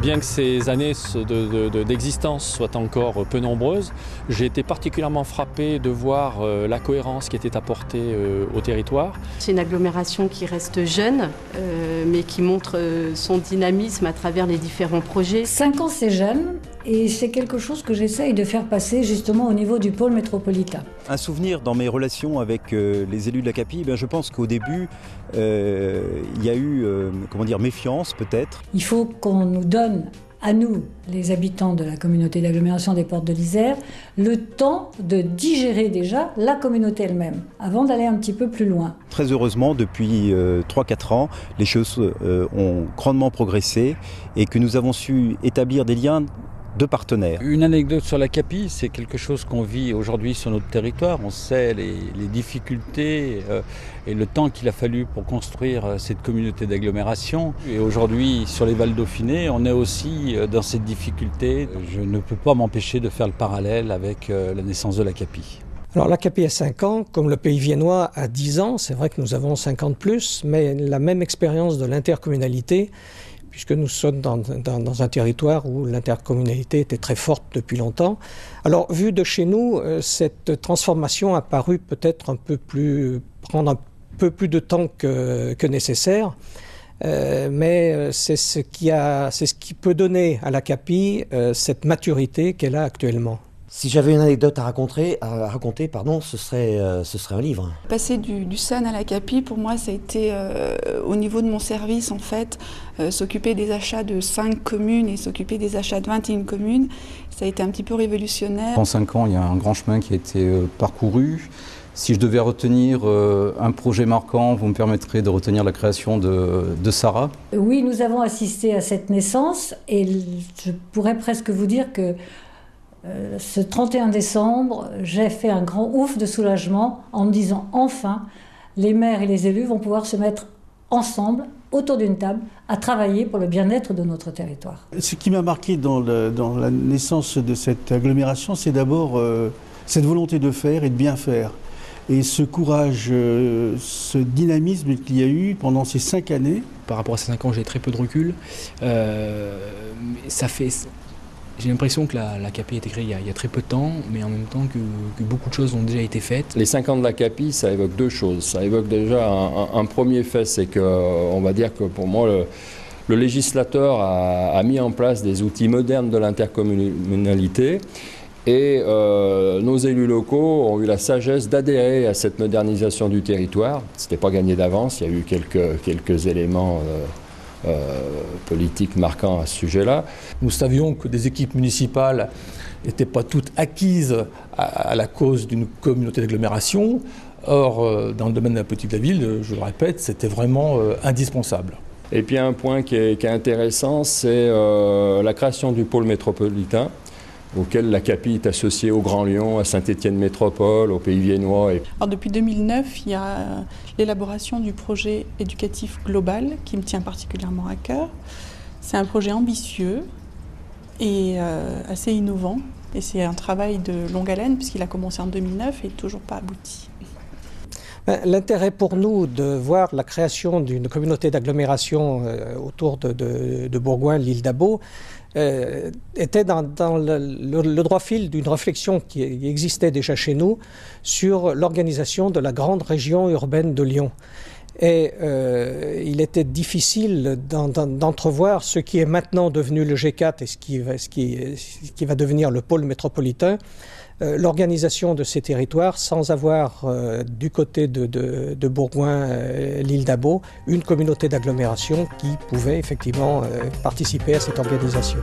Bien que ces années d'existence soient encore peu nombreuses, j'ai été particulièrement frappé de voir la cohérence qui était apportée au territoire. C'est une agglomération qui reste jeune, mais qui montre son dynamisme à travers les différents projets. 5 ans, c'est jeune, et c'est quelque chose que j'essaye de faire passer justement au niveau du pôle métropolitain. Un souvenir dans mes relations avec les élus de l'ACAPI, je pense qu'au début, il y a eu méfiance peut-être. Il faut qu'on nous donne, à nous, les habitants de la communauté d'agglomération des Portes de l'Isère, le temps de digérer déjà la communauté elle-même, avant d'aller un petit peu plus loin. Très heureusement, depuis 3-4 ans, les choses ont grandement progressé et que nous avons su établir des liens de partenaires. Une anecdote sur l'ACAPI, c'est quelque chose qu'on vit aujourd'hui sur notre territoire. On sait les difficultés et le temps qu'il a fallu pour construire cette communauté d'agglomération. Et aujourd'hui, sur les Vals Dauphinés, on est aussi dans cette difficulté. Je ne peux pas m'empêcher de faire le parallèle avec la naissance de l'ACAPI. Alors l'ACAPI a 5 ans, comme le Pays viennois a 10 ans. C'est vrai que nous avons 50 plus, mais la même expérience de l'intercommunalité, puisque nous sommes dans un territoire où l'intercommunalité était très forte depuis longtemps. Alors, vu de chez nous, cette transformation a paru peut-être prendre un peu plus de temps que nécessaire, mais c'est ce qui peut donner à l'ACAPI cette maturité qu'elle a actuellement. Si j'avais une anecdote à raconter, ce serait un livre. Passer du SAN à l'ACAPI, pour moi, ça a été, au niveau de mon service, en fait, s'occuper des achats de 5 communes et s'occuper des achats de 21 communes, ça a été un petit peu révolutionnaire. En 5 ans, il y a un grand chemin qui a été parcouru. Si je devais retenir un projet marquant, vous me permettrez de retenir la création de Sarah. Oui, nous avons assisté à cette naissance et je pourrais presque vous dire que ce 31 décembre, j'ai fait un grand ouf de soulagement en me disant enfin, les maires et les élus vont pouvoir se mettre ensemble, autour d'une table, à travailler pour le bien-être de notre territoire. Ce qui m'a marqué dans la naissance de cette agglomération, c'est d'abord cette volonté de faire et de bien faire. Et ce courage, ce dynamisme qu'il y a eu pendant ces 5 années. Par rapport à ces 5 ans, j'ai très peu de recul. J'ai l'impression que l'ACAPI a été créée il y a très peu de temps, mais en même temps que beaucoup de choses ont déjà été faites. Les 5 ans de l'ACAPI, ça évoque 2 choses. Ça évoque déjà un premier fait, c'est qu'on va dire que pour moi, le législateur a mis en place des outils modernes de l'intercommunalité et nos élus locaux ont eu la sagesse d'adhérer à cette modernisation du territoire. Ce n'était pas gagné d'avance, il y a eu quelques éléments politique marquant à ce sujet-là. Nous savions que des équipes municipales n'étaient pas toutes acquises à la cause d'une communauté d'agglomération. Or, dans le domaine de la politique de la ville, je le répète, c'était vraiment indispensable. Et puis un point qui est intéressant, c'est la création du pôle métropolitain, auquel l'ACAPI est associée au Grand Lyon, à Saint-Étienne Métropole, au Pays viennois. Alors depuis 2009, il y a l'élaboration du projet éducatif global qui me tient particulièrement à cœur. C'est un projet ambitieux et assez innovant. Et c'est un travail de longue haleine puisqu'il a commencé en 2009 et toujours pas abouti. L'intérêt pour nous de voir la création d'une communauté d'agglomération autour de Bourgoin, l'île d'Abo, était dans le droit fil d'une réflexion qui existait déjà chez nous sur l'organisation de la grande région urbaine de Lyon. Et il était difficile d'entrevoir ce qui est maintenant devenu le G4 et ce qui va devenir le pôle métropolitain, l'organisation de ces territoires sans avoir du côté de Bourgoin, l'île d'Abo, une communauté d'agglomération qui pouvait effectivement participer à cette organisation.